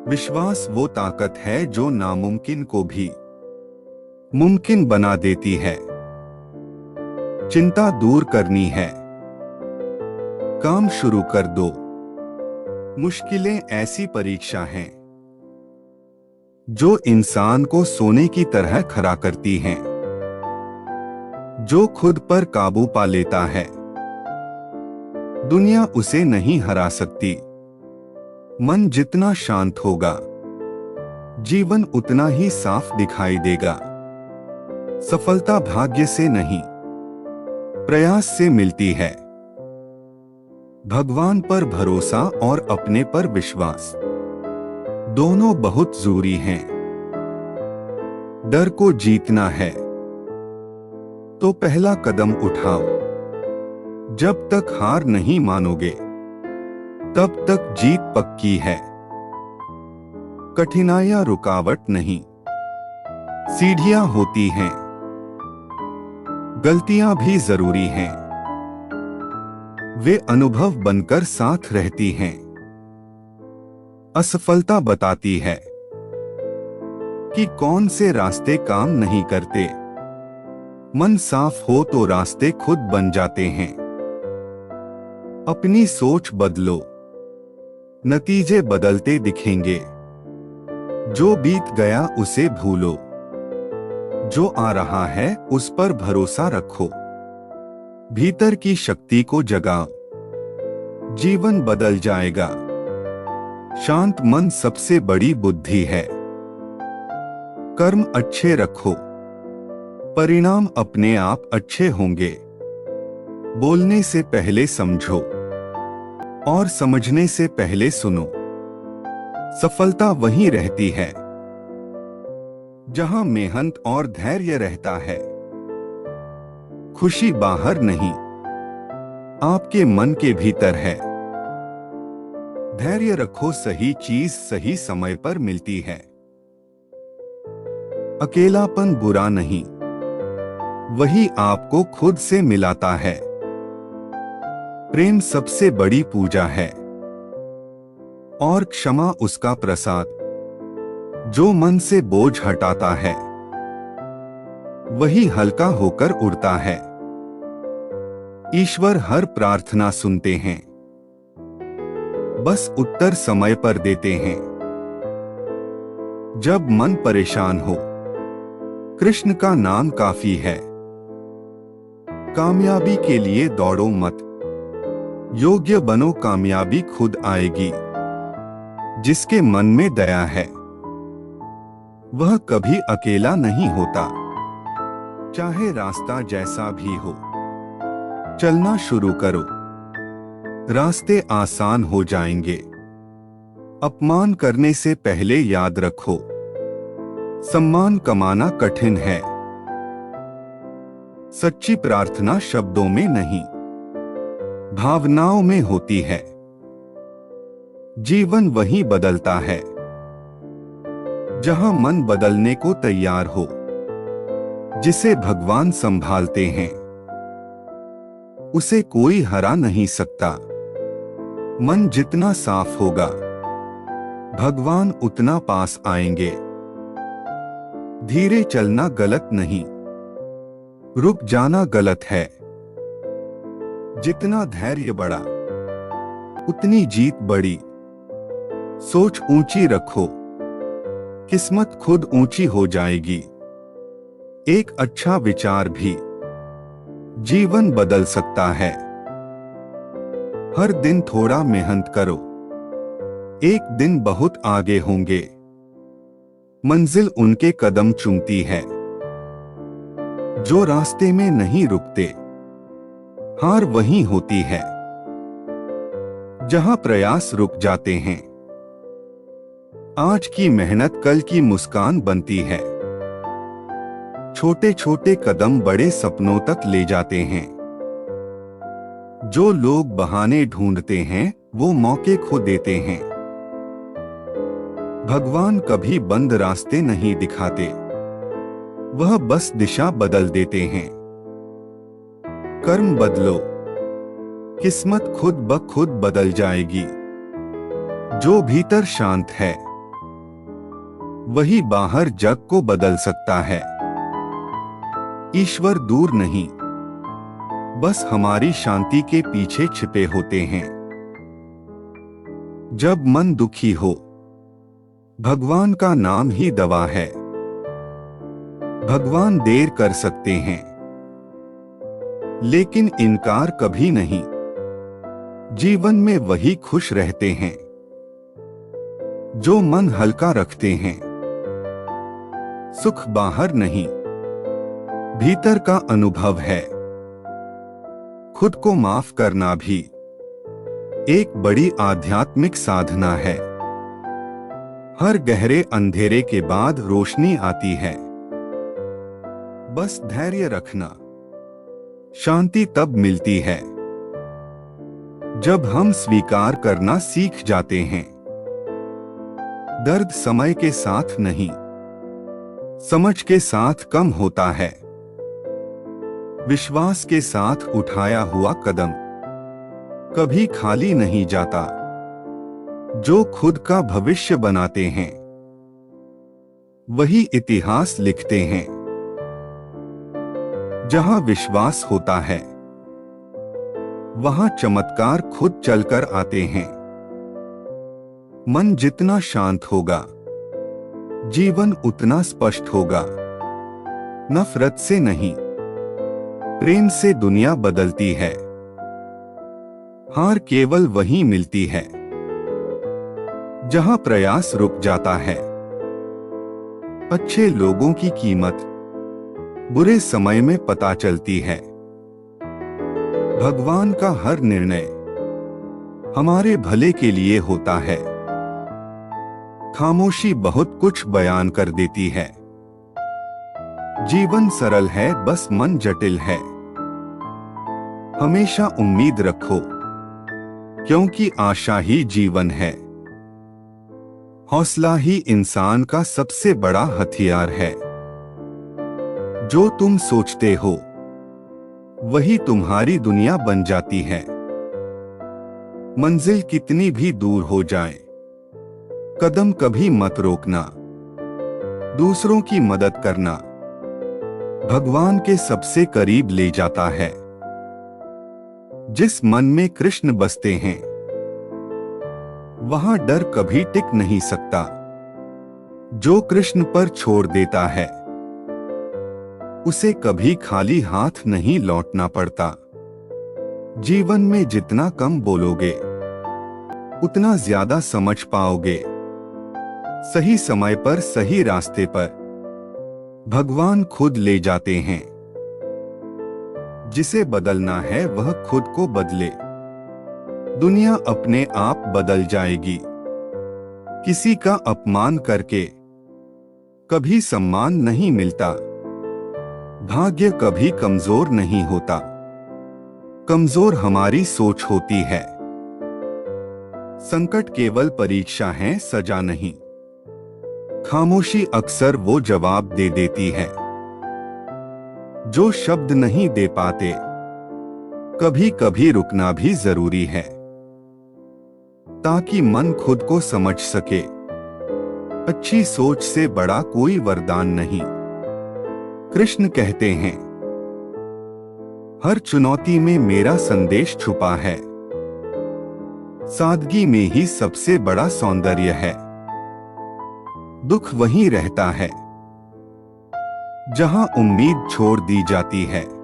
विश्वास वो ताकत है जो नामुमकिन को भी मुमकिन बना देती है। चिंता दूर करनी है, काम शुरू कर दो। मुश्किलें ऐसी परीक्षा हैं जो इंसान को सोने की तरह खरा करती हैं। जो खुद पर काबू पा लेता है, दुनिया उसे नहीं हरा सकती। मन जितना शांत होगा, जीवन उतना ही साफ दिखाई देगा। सफलता भाग्य से नहीं, प्रयास से मिलती है। भगवान पर भरोसा और अपने पर विश्वास दोनों बहुत जरूरी हैं। डर को जीतना है तो पहला कदम उठाओ। जब तक हार नहीं मानोगे, तब तक जीत पक्की है। कठिनाइयां रुकावट नहीं, सीढ़ियां होती हैं। गलतियां भी जरूरी हैं, वे अनुभव बनकर साथ रहती हैं। असफलता बताती है कि कौन से रास्ते काम नहीं करते। मन साफ हो तो रास्ते खुद बन जाते हैं। अपनी सोच बदलो, नतीजे बदलते दिखेंगे। जो बीत गया उसे भूलो, जो आ रहा है उस पर भरोसा रखो। भीतर की शक्ति को जगाओ, जीवन बदल जाएगा। शांत मन सबसे बड़ी बुद्धि है। कर्म अच्छे रखो, परिणाम अपने आप अच्छे होंगे। बोलने से पहले समझो और समझने से पहले सुनो। सफलता वहीं रहती है जहां मेहनत और धैर्य रहता है। खुशी बाहर नहीं, आपके मन के भीतर है। धैर्य रखो, सही चीज सही समय पर मिलती है। अकेलापन बुरा नहीं, वही आपको खुद से मिलाता है। प्रेम सबसे बड़ी पूजा है और क्षमा उसका प्रसाद जो मन से बोझ हटाता है। वही हल्का होकर उड़ता है। ईश्वर हर प्रार्थना सुनते हैं, बस उत्तर समय पर देते हैं। जब मन परेशान हो, कृष्ण का नाम काफी है। कामयाबी के लिए दौड़ो मत, योग्य बनो, कामयाबी खुद आएगी। जिसके मन में दया है, वह कभी अकेला नहीं होता। चाहे रास्ता जैसा भी हो, चलना शुरू करो, रास्ते आसान हो जाएंगे। अपमान करने से पहले याद रखो, सम्मान कमाना कठिन है। सच्ची प्रार्थना शब्दों में नहीं, भावनाओं में होती है। जीवन वही बदलता है जहां मन बदलने को तैयार हो, जिसे भगवान संभालते हैं उसे कोई हरा नहीं सकता। मन जितना साफ होगा, भगवान उतना पास आएंगे। धीरे चलना गलत नहीं, रुक जाना गलत है। जितना धैर्य बढ़ा, उतनी जीत बढ़ी। सोच ऊंची रखो, किस्मत खुद ऊंची हो जाएगी। एक अच्छा विचार भी जीवन बदल सकता है। हर दिन थोड़ा मेहनत करो, एक दिन बहुत आगे होंगे। मंजिल उनके कदम चूमती है जो रास्ते में नहीं रुकते। हार वहीं होती है जहां प्रयास रुक जाते हैं। आज की मेहनत कल की मुस्कान बनती है। छोटे छोटे कदम बड़े सपनों तक ले जाते हैं। जो लोग बहाने ढूंढते हैं, वो मौके खो देते हैं। भगवान कभी बंद रास्ते नहीं दिखाते, वह बस दिशा बदल देते हैं। कर्म बदलो, किस्मत खुद ब खुद बदल जाएगी। जो भीतर शांत है, वही बाहर जग को बदल सकता है। ईश्वर दूर नहीं, बस हमारी शांति के पीछे छिपे होते हैं। जब मन दुखी हो, भगवान का नाम ही दवा है। भगवान देर कर सकते हैं, लेकिन इनकार कभी नहीं। जीवन में वही खुश रहते हैं जो मन हल्का रखते हैं। सुख बाहर नहीं, भीतर का अनुभव है। खुद को माफ करना भी एक बड़ी आध्यात्मिक साधना है। हर गहरे अंधेरे के बाद रोशनी आती है। बस धैर्य रखना। शांति तब मिलती है जब हम स्वीकार करना सीख जाते हैं। दर्द समय के साथ नहीं, समझ के साथ कम होता है। विश्वास के साथ उठाया हुआ कदम कभी खाली नहीं जाता। जो खुद का भविष्य बनाते हैं, वही इतिहास लिखते हैं। जहां विश्वास होता है, वहां चमत्कार खुद चलकर आते हैं। मन जितना शांत होगा, जीवन उतना स्पष्ट होगा। नफरत से नहीं, प्रेम से दुनिया बदलती है। हार केवल वहीं मिलती है जहां प्रयास रुक जाता है। अच्छे लोगों की कीमत बुरे समय में पता चलती है। भगवान का हर निर्णय हमारे भले के लिए होता है। खामोशी बहुत कुछ बयान कर देती है। जीवन सरल है, बस मन जटिल है। हमेशा उम्मीद रखो, क्योंकि आशा ही जीवन है। हौसला ही इंसान का सबसे बड़ा हथियार है। जो तुम सोचते हो, वही तुम्हारी दुनिया बन जाती है। मंजिल कितनी भी दूर हो जाए, कदम कभी मत रोकना। दूसरों की मदद करना भगवान के सबसे करीब ले जाता है। जिस मन में कृष्ण बसते हैं, वहां डर कभी टिक नहीं सकता। जो कृष्ण पर छोड़ देता है, उसे कभी खाली हाथ नहीं लौटना पड़ता। जीवन में जितना कम बोलोगे, उतना ज्यादा समझ पाओगे। सही समय पर सही रास्ते पर भगवान खुद ले जाते हैं। जिसे बदलना है वह खुद को बदले। दुनिया अपने आप बदल जाएगी। किसी का अपमान करके कभी सम्मान नहीं मिलता। भाग्य कभी कमजोर नहीं होता। कमजोर हमारी सोच होती है। संकट केवल परीक्षा है, सजा नहीं। खामोशी अक्सर वो जवाब दे देती है जो शब्द नहीं दे पाते। कभी कभी रुकना भी जरूरी है, ताकि मन खुद को समझ सके। अच्छी सोच से बड़ा कोई वरदान नहीं। कृष्ण कहते हैं, हर चुनौती में मेरा संदेश छुपा है। सादगी में ही सबसे बड़ा सौंदर्य है। दुख वहीं रहता है जहां उम्मीद छोड़ दी जाती है।